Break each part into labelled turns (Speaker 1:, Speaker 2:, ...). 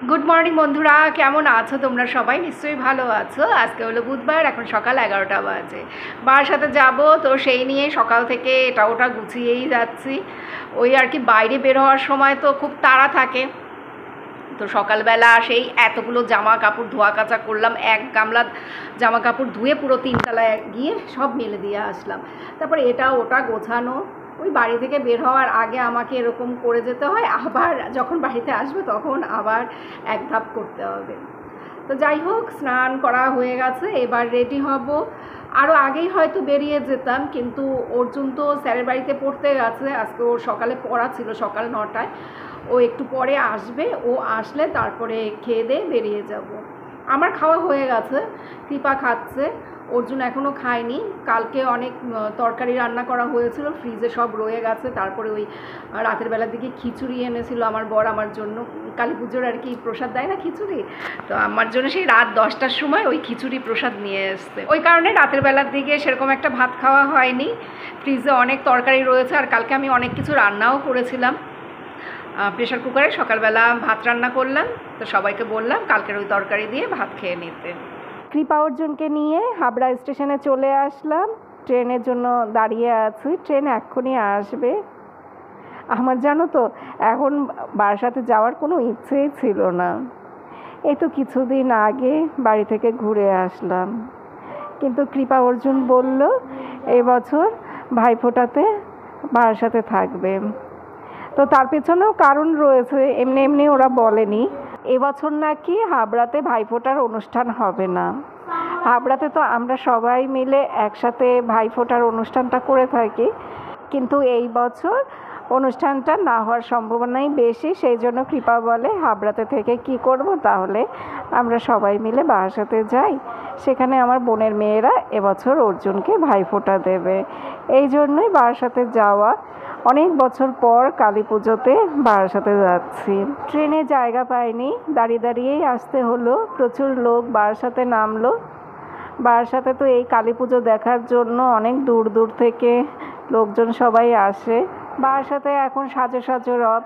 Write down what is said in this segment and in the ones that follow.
Speaker 1: Good morning বন্ধুরা, কেমন আছো তোমরা? সবাই নিশ্চয়ই ভালো আছো। আজকে হলো বুধবার, এখন সকাল 11টা বাজে। বাসাতে যাব, তো সেই নিয়ে সকাল থেকে এটা ওটা গুছিয়েই যাচ্ছি। ওই আর কি, বাইরে বের হওয়ার সময় তো খুব তাড়া থাকে। তো সকালবেলা সেই এতগুলো জামা কাপড় ধোয়া কাচা করলাম, এক গামলা জামা কাপড় ধুয়ে পুরো 3তলায় গিয়ে সব মেলে দিয়ে আসলাম। তারপরে এটা ওটা গোছানো, ওই বাড়ি থেকে বের হওয়ার আগে আমাকে এরকম করে যেতে হয়, আবার যখন বাড়িতে আসবে তখন আবার এক ধাপ করতে হবে। তো যাই হোক, স্নান করা হয়ে গেছে, এবার রেডি হব। আরও আগেই হয়তো বেরিয়ে যেতাম, কিন্তু অর্জুন তো স্যারের বাড়িতে পড়তে গেছে। আজকে ওর সকালে পড়া ছিল, সকাল 9টায়। ও একটু পরে আসবে, ও আসলে তারপরে খেয়ে দিয়ে বেরিয়ে যাব। আমার খাওয়া হয়ে গেছে, কৃপা খাচ্ছে, অর্জুন এখনও খায়নি। কালকে অনেক তরকারি রান্না করা হয়েছিল, ফ্রিজে সব রয়ে গেছে। তারপরে ওই রাতের বেলার দিকে খিচুড়ি এনেছিল আমার বর আমার জন্য, কালী পুজোর আর কি প্রসাদ দেয় না খিচুড়ি, তো আমার জন্য সেই রাত 10টার সময় ওই খিচুড়ি প্রসাদ নিয়ে এসছে। ওই কারণে রাতের বেলার দিকে সেরকম একটা ভাত খাওয়া হয়নি। ফ্রিজে অনেক তরকারি রয়েছে, আর কালকে আমি অনেক কিছু রান্নাও করেছিলাম। প্রেশার কুকারে সকালবেলা ভাত রান্না করলাম, তো সবাইকে বললাম কালকের ওই তরকারি দিয়ে ভাত খেয়ে নিতে। কৃপা অর্জুনকে নিয়ে হাবড়া স্টেশনে চলে আসলাম, ট্রেনের জন্য দাঁড়িয়ে আছি। ট্রেন এক্ষুনি আসবে। আমার জানো তো এখন বারাসাতে যাওয়ার কোনো ইচ্ছেই ছিল না। এই তো কিছুদিন আগে বাড়ি থেকে ঘুরে আসলাম, কিন্তু কৃপা অর্জুন বলল এবছর ভাইফোঁটাতে বারাসাতে থাকবে। তো তার পেছনেও কারণ রয়েছে, এমনি এমনি ওরা বলেনি। এবছর নাকি হাবড়াতে ভাইফোঁটার অনুষ্ঠান হবে না। হাবড়াতে তো আমরা সবাই মিলে একসাথে ভাইফোঁটার অনুষ্ঠানটা করে থাকি, কিন্তু এই বছর অনুষ্ঠানটা না হওয়ার সম্ভাবনাই বেশি। সেই জন্য কৃপা বলে হাবড়াতে থেকে কি করব, তাহলে আমরা সবাই মিলে বারাসাতে যাই, সেখানে আমার বোনের মেয়েরা এবছর অর্জুনকে ভাইফোঁটা দেবে। এই জন্যই বারাসাতে যাওয়া। অনেক বছর পর কালী পুজোতে বারাসাতে যাচ্ছি। ট্রেনে জায়গা পাইনি, দাঁড়িয়ে দাঁড়িয়েই আসতে হলো। প্রচুর লোক বারাসাতে নামলো। বারাসাতে তো এই কালী পুজো দেখার জন্য অনেক দূর দূর থেকে লোকজন সবাই আসে। বারাসাতে এখন সাজো সাজো রথ,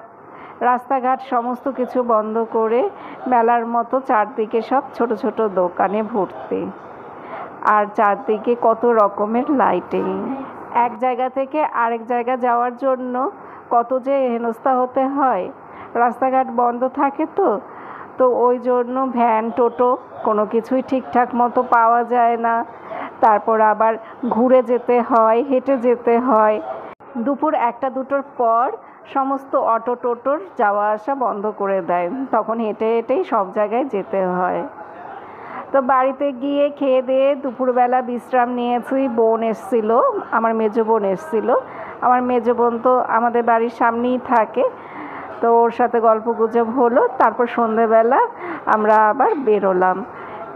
Speaker 1: রাস্তাঘাট সমস্ত কিছু বন্ধ করে মেলার মতো চারদিকে সব ছোট ছোট দোকানে ভর্তি, আর চারদিকে কত রকমের লাইটিং। এক জায়গা থেকে আরেক জায়গা যাওয়ার জন্য কত যে হেনস্থা হতে হয়, রাস্তাঘাট বন্ধ থাকে তো তো ওই জন্য ভ্যান টোটো কোনো কিছুই ঠিকঠাক মতো পাওয়া যায় না। তারপর আবার ঘুরে যেতে হয়, হেঁটে যেতে হয়। দুপুর 1টা-2টোর পর সমস্ত অটো টোটোর যাওয়া আসা বন্ধ করে দেয়, তখন হেঁটে হেঁটেই সব জায়গায় যেতে হয়। তো বাড়িতে গিয়ে খেয়ে দিয়ে দুপুরবেলা বিশ্রাম নিয়েছি। বোন এসছিল, আমার মেজো বোন এসছিল। আমার মেজো বোন তো আমাদের বাড়ির সামনেই থাকে, তো ওর সাথে গল্প গুজব হলো। তারপর সন্ধেবেলা আমরা আবার বেরোলাম,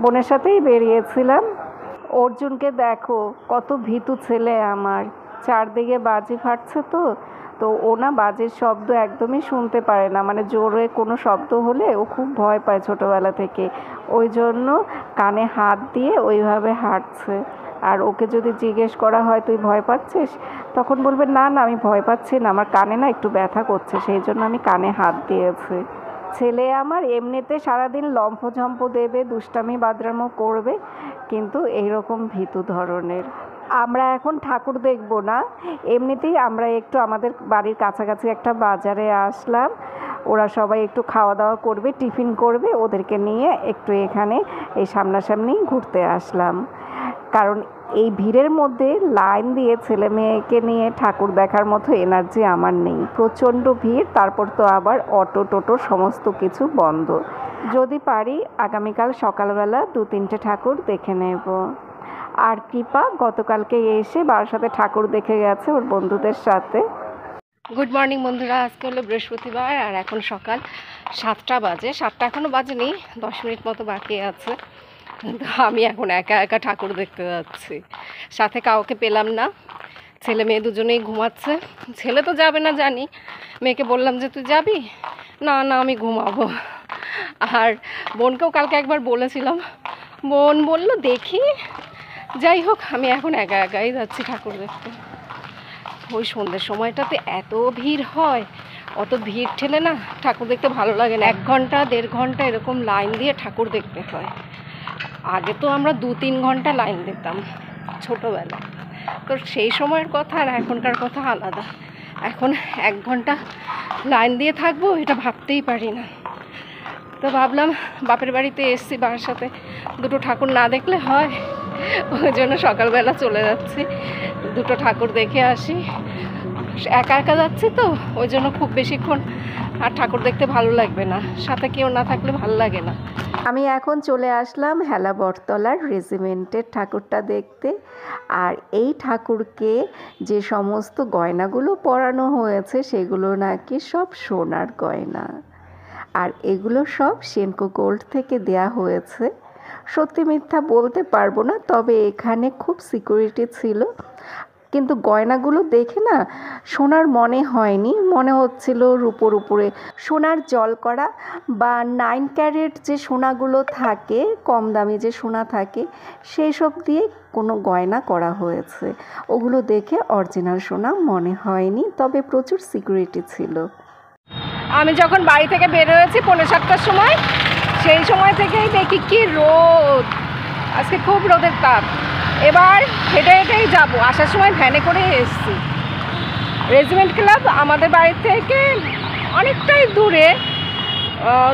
Speaker 1: বোনের সাথেই বেরিয়েছিলাম। অর্জুনকে দেখো কত ভীতু ছেলে আমার, চারদিকে বাজি ফাটছে তো তো ও না বাজির শব্দ একদমই শুনতে পারে না, মানে জোরে কোনো শব্দ হলে ও খুব ভয় পায় ছোটোবেলা থেকে। ওই জন্য কানে হাত দিয়ে ওইভাবে হাঁটছে। আর ওকে যদি জিজ্ঞেস করা হয় তুই ভয় পাচ্ছিস, তখন বলবে না না আমি ভয় পাচ্ছি না, আমার কানে না একটু ব্যথা করছে, সেই জন্য আমি কানে হাত দিয়েছি। ছেলে আমার এমনিতে সারাদিন লম্ফঝম্প দেবে, দুষ্টামি বাদরামো করবে, কিন্তু এইরকম ভীতু ধরনের। আমরা এখন ঠাকুর দেখব না, এমনিতেই আমরা একটু আমাদের বাড়ির কাছাকাছি একটা বাজারে আসলাম। ওরা সবাই একটু খাওয়া দাওয়া করবে, টিফিন করবে, ওদেরকে নিয়ে একটু এখানে এই সামনাসামনি ঘুরতে আসলাম। কারণ এই ভিড়ের মধ্যে লাইন দিয়ে ছেলে মেয়েকে নিয়ে ঠাকুর দেখার মতো এনার্জি আমার নেই। প্রচণ্ড ভিড়, তারপর তো আবার অটো টোটো সমস্ত কিছু বন্ধ। যদি পারি আগামীকাল সকালবেলা 2-3টে ঠাকুর দেখে নেব। আর কৃপা গতকালকে এসে বারাসাতে ঠাকুর দেখে গেছে ওর বন্ধুদের সাথে। গুড মর্নিং বন্ধুরা, আজকে হলো বৃহস্পতিবার, আর এখন সকাল 7টা বাজে। 7টা এখনও বাজেনি, 10 মিনিট মতো বাকি আছে। আমি এখন একা একা ঠাকুর দেখতে যাচ্ছি, সাথে কাউকে পেলাম না। ছেলে মেয়ে দুজনেই ঘুমাচ্ছে। ছেলে তো যাবে না জানি, মেয়েকে বললাম যে তুই যাবি, না না আমি ঘুমাবো। আর বোনকেও কালকে একবার বলেছিলাম, বোন বলল দেখি। যাই হোক, আমি এখন একা একাই যাচ্ছি ঠাকুর দেখতে। ওই সন্ধ্যের সময়টাতে এত ভিড় হয়, অত ভিড় ঠেলে না ঠাকুর দেখতে ভালো লাগে না। 1 ঘন্টা 1.5 ঘন্টা এরকম লাইন দিয়ে ঠাকুর দেখতে হয়। আগে তো আমরা 2-3 ঘন্টা লাইন দিতাম ছোটোবেলা, তো সেই সময়ের কথা আর এখনকার কথা আলাদা। এখন 1 ঘন্টা লাইন দিয়ে থাকবো এটা ভাবতেই পারি না। তো ভাবলাম বাপের বাড়িতে এসছি, বাবার সাথে দুটো ঠাকুর না দেখলে হয়, ওই জন্য সকালবেলা চলে যাচ্ছি, দুটো ঠাকুর দেখে আসি। একা একা যাচ্ছি তো ওই জন্য খুব বেশিক্ষণ আর ঠাকুর দেখতে ভালো লাগবে না, সাথে কেউ না থাকলে ভালো লাগে না। আমি এখন চলে আসলাম হেলা বটতলার রেজিমেন্টের ঠাকুরটা দেখতে। আর এই ঠাকুরকে যে সমস্ত গয়নাগুলো পরানো হয়েছে সেগুলো নাকি সব সোনার গয়না, আর এগুলো সব সেনকো গোল্ড থেকে দেয়া হয়েছে। সত্যি মিথ্যা বলতে পারবো না, তবে এখানে খুব সিকিউরিটি ছিল, কিন্তু গয়নাগুলো দেখে না সোনার মনে হয়নি, মনে হচ্ছিল রূপোর উপরে সোনার জল করা বা 9 ক্যারেট যে সোনাগুলো থাকে, কম দামি যে সোনা থাকে, সেই সব দিয়ে কোনো গয়না করা হয়েছে। ওগুলো দেখে অরিজিনাল সোনা মনে হয়নি, তবে প্রচুর সিকিউরিটি ছিল। আমি যখন বাড়ি থেকে বের হয়েছি 7:45টার সময়, সেই সময় থেকেই দেখি কি রোদ, আজকে খুব রোদের তাপ। এবার হেঁটে হেঁটেই যাবো, আসার সময় ভ্যানে করে এসেছি। রেজিমেন্ট ক্লাব আমাদের বাড়ি থেকে অনেকটাই দূরে,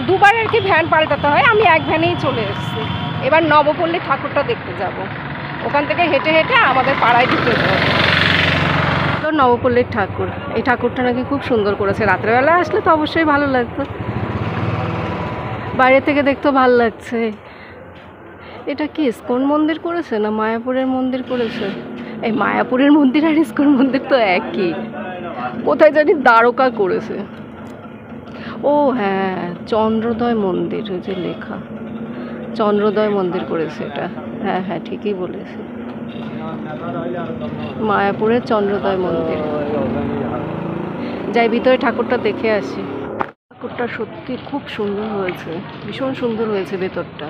Speaker 1: 2বার আর কি ভ্যান পাল্টাতে হয়, আমি 1 ভ্যানেই চলে এসেছি। এবার নবপল্লী ঠাকুরটা দেখতে যাব, ওখান থেকে হেঁটে হেঁটে আমাদের পাড়ায় ঢুকে যাবো। তো নবপল্লীর ঠাকুর, এই ঠাকুরটা নাকি খুব সুন্দর করেছে, রাত্রেবেলা আসলে তো অবশ্যই ভালো লাগতো, বাইরে থেকে দেখতেও ভালো লাগছে। এটা কি ইস্কন মন্দির করেছে না মায়াপুরের মন্দির করেছে? এই মায়াপুরের মন্দির আর ইস্কন মন্দির তো একই, কোথায় জানি দ্বারকা করেছে। ও হ্যাঁ, চন্দ্রোদয় মন্দির, ওই যে লেখা চন্দ্রোদয় মন্দির করেছে এটা। হ্যাঁ হ্যাঁ, ঠিকই বলেছে, মায়াপুরের চন্দ্রোদয় মন্দির। যাই ভিতরে ঠাকুরটা দেখে আসি। ঠাকুরটা সত্যি খুব সুন্দর হয়েছে, ভীষণ সুন্দর হয়েছে ভেতরটা।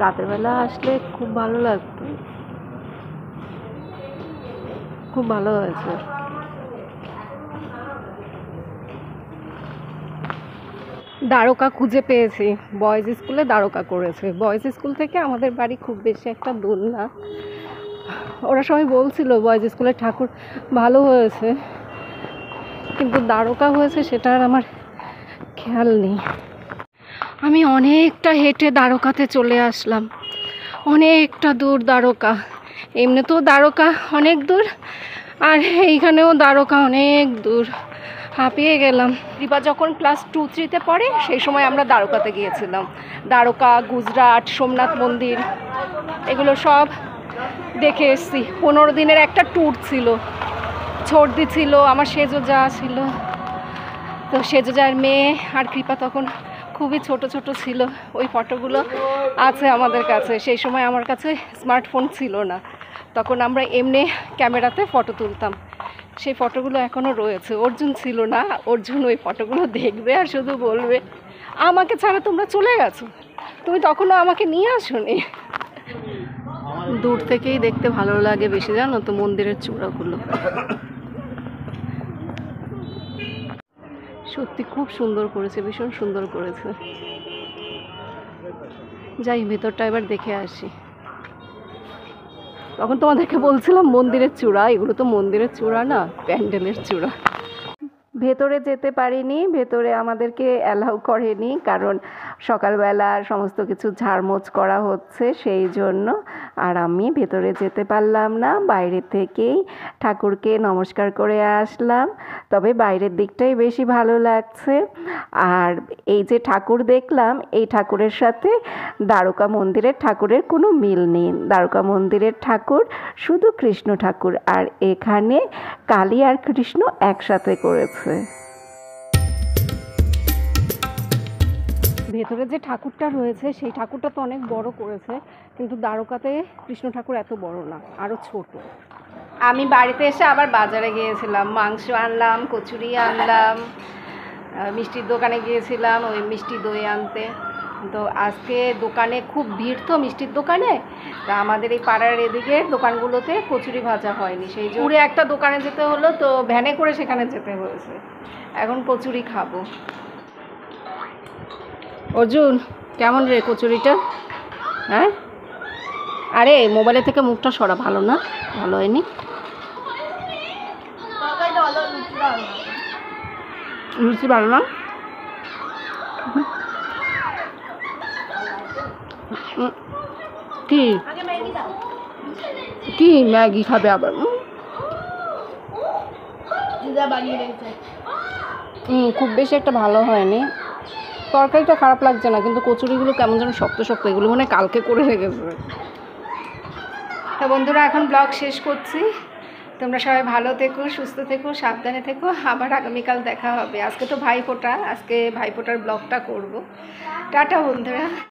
Speaker 1: রাতের বেলা আসলে খুব ভালো লাগতো, খুব ভালো হয়েছে। দ্বারকা খুঁজে পেয়েছি, বয়েজ স্কুলে দ্বারকা করেছে। বয়েজ স্কুল থেকে আমাদের বাড়ি খুব বেশি একটা দূর না। ওরা সবাই বলছিল বয়েজ স্কুলের ঠাকুর ভালো হয়েছে, কিন্তু দ্বারকা হয়েছে সেটা আর আমার খেয়াল নেই। আমি অনেকটা হেঁটে দ্বারকাতে চলে আসলাম, অনেকটা দূর দ্বারকা। এমনিতেও দ্বারকা অনেক দূর, আর এইখানেও দ্বারকা অনেক দূর, হাঁপিয়ে গেলাম। রিবা যখন ক্লাস 2-3-তে পড়ে সেই সময় আমরা দ্বারকাতে গিয়েছিলাম। দ্বারকা, গুজরাট, সোমনাথ মন্দির এগুলো সব দেখে এসেছি। 15 দিনের একটা ট্যুর ছিল, ছর্দি ছিল, আমার সেজো যা ছিল, তো সেজো যার মেয়ে আর কৃপা তখন খুবই ছোট ছোট ছিল। ওই ফটোগুলো আছে আমাদের কাছে। সেই সময় আমার কাছে স্মার্টফোন ছিল না, তখন আমরা এমনি ক্যামেরাতে ফটো তুলতাম। সেই ফটোগুলো এখনও রয়েছে। অর্জুন ছিল না, অর্জুন ওই ফটোগুলো দেখবে আর শুধু বলবে আমাকে ছাড়া তোমরা চলে গেছো, তুমি তখনও আমাকে নিয়ে আসোনি। দূর থেকেই দেখতে ভালো লাগে বেশি, জানো তো, মন্দিরের চূড়াগুলো সত্যি খুব সুন্দর করেছে, ভীষণ সুন্দর করেছে। যাই ভেতরটা এবার দেখে আসি। তখন তোমাদেরকে বলছিলাম মন্দিরের চূড়া, এগুলো তো মন্দিরের চূড়া না, প্যান্ডেলের চূড়া। ভেতরে যেতে পারিনি, ভেতরে আমাদেরকে অ্যালাউ করেনি, কারণ সকালবেলা সমস্ত কিছু ঝাড়মোছ করা হচ্ছে সেই জন্য। আর আমি ভেতরে যেতে পারলাম না, বাইরে থেকেই ঠাকুরকে নমস্কার করে আসলাম। তবে বাইরের দিকটাই বেশি ভালো লাগছে। আর এই যে ঠাকুর দেখলাম, এই ঠাকুরের সাথে দ্বারকা মন্দিরের ঠাকুরের কোনো মিল নেই। দ্বারকা মন্দিরের ঠাকুর শুধু কৃষ্ণ ঠাকুর, আর এখানে কালী আর কৃষ্ণ একসাথে করেছে। ভেতরে যে ঠাকুরটা রয়েছে সেই ঠাকুরটা তো অনেক বড় করেছে, কিন্তু দ্বারকাতে কৃষ্ণ ঠাকুর এত বড় না, আরও ছোট। আমি বাড়িতে এসে আবার বাজারে গিয়েছিলাম, মাংস আনলাম, কচুরি আনলাম, মিষ্টির দোকানে গিয়েছিলাম ওই মিষ্টি দই আনতে। তো আজকে দোকানে খুব ভিড় তো মিষ্টির দোকানে, তা আমাদের এই পাড়ার এদিকের দোকানগুলোতে কচুরি ভাজা হয়নি, সেই জন্য পুরো একটা দোকানে যেতে হলো, তো ভ্যানে করে সেখানে যেতে হয়েছে। এখন কচুরি খাবো। অর্জুন কেমন রে কচুরিটা? হ্যাঁ, আরে মোবাইলের থেকে মুখটা সরা, ভালো না? ভালো হয়নি? লুচি ভালো না? কি কি ম্যাগি খাবে আবার? খুব বেশি একটা ভালো হয়নি, তরকারিটা খারাপ লাগছে না, কিন্তু কচুরিগুলো কেমন যেন শক্ত শক্ত, এগুলো মানে কালকে করে রেখেছে। তো বন্ধুরা এখন ব্লগ শেষ করছি। তোমরা সবাই ভালো থেকো, সুস্থ থেকো, সাবধানে থেকো। আবার আগামীকাল দেখা হবে। আজকে তো ভাইফোঁটা, আজকে ভাইফোঁটার ব্লগটা করব। টাটা বন্ধুরা।